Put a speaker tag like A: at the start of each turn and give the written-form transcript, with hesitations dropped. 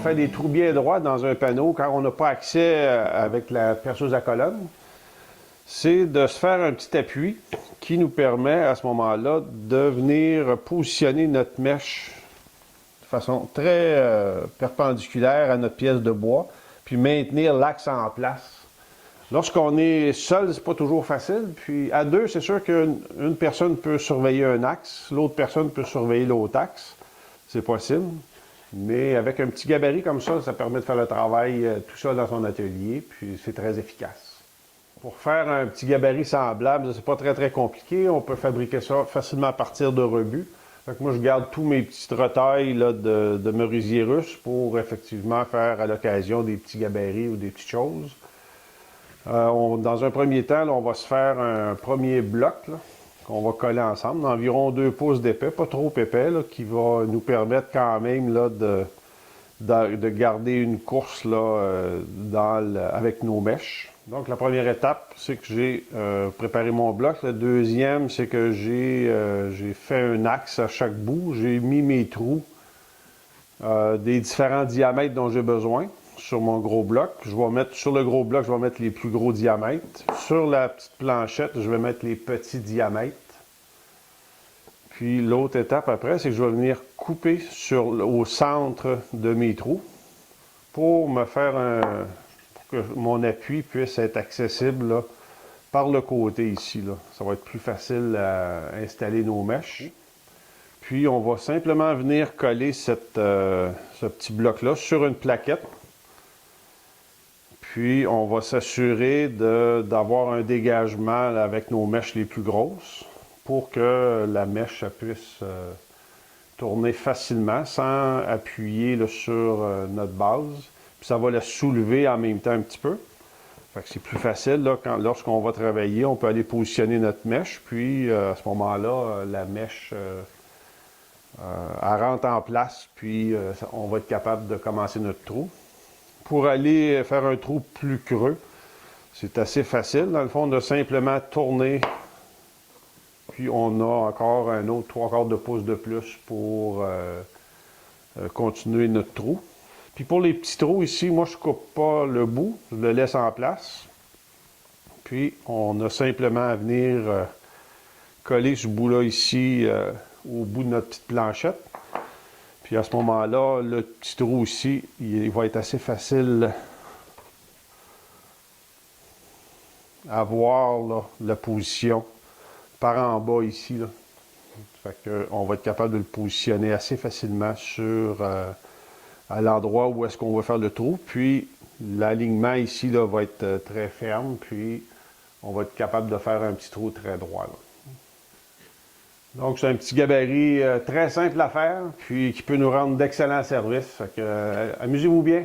A: faire des trous bien droits dans un panneau quand on n'a pas accès avec la perceuse à colonne, c'est de se faire un petit appui qui nous permet à ce moment-là de venir positionner notre mèche de façon très perpendiculaire à notre pièce de bois, puis maintenir l'axe en place. Lorsqu'on est seul, c'est pas toujours facile. Puis à deux, c'est sûr qu'une personne peut surveiller un axe, l'autre personne peut surveiller l'autre axe. C'est possible. Mais avec un petit gabarit comme ça permet de faire le travail tout seul dans son atelier, puis c'est très efficace. Pour faire un petit gabarit semblable, c'est pas très compliqué. On peut fabriquer ça facilement à partir de rebuts. Fait que moi, je garde tous mes petites retailles là, de merisier russe pour effectivement faire à l'occasion des petits gabarits ou des petites choses. Dans un premier temps, là, on va se faire un premier bloc qu'on va coller ensemble, d'environ 2 pouces d'épais, pas trop épais, là, qui va nous permettre quand même là, de garder une course là, avec nos mèches. Donc la première étape, c'est que j'ai préparé mon bloc. La deuxième, c'est que j'ai fait un axe à chaque bout. J'ai mis mes trous des différents diamètres dont j'ai besoin sur mon gros bloc. Sur le gros bloc, je vais mettre les plus gros diamètres. Sur la petite planchette, je vais mettre les petits diamètres. Puis l'autre étape après, c'est que je vais venir couper au centre de mes trous pour me faire pour que mon appui puisse être accessible là, par le côté ici. Là. Ça va être plus facile à installer nos mèches. Puis on va simplement venir coller ce petit bloc-là sur une plaquette. Puis, on va s'assurer d'avoir un dégagement là, avec nos mèches les plus grosses pour que la mèche puisse tourner facilement sans appuyer là, sur notre base. Puis, ça va la soulever en même temps un petit peu. Fait que c'est plus facile. Là, lorsqu'on va travailler, on peut aller positionner notre mèche. Puis, à ce moment-là, la mèche elle rentre en place. Puis, on va être capable de commencer notre trou. Pour aller faire un trou plus creux, c'est assez facile. Dans le fond, de simplement tourner, puis on a encore un autre 3/4 de pouce de plus pour continuer notre trou. Puis pour les petits trous ici, moi je coupe pas le bout, je le laisse en place. Puis on a simplement à venir coller ce bout-là ici au bout de notre petite planchette. Puis à ce moment-là, le petit trou ici, il va être assez facile à voir là, la position par en bas ici. Là. Fait que, on va être capable de le positionner assez facilement à l'endroit où est-ce qu'on va faire le trou. Puis l'alignement ici là, va être très ferme. Puis on va être capable de faire un petit trou très droit. Là. Donc, c'est un petit gabarit très simple à faire, puis qui peut nous rendre d'excellents services. Fait que, amusez-vous bien.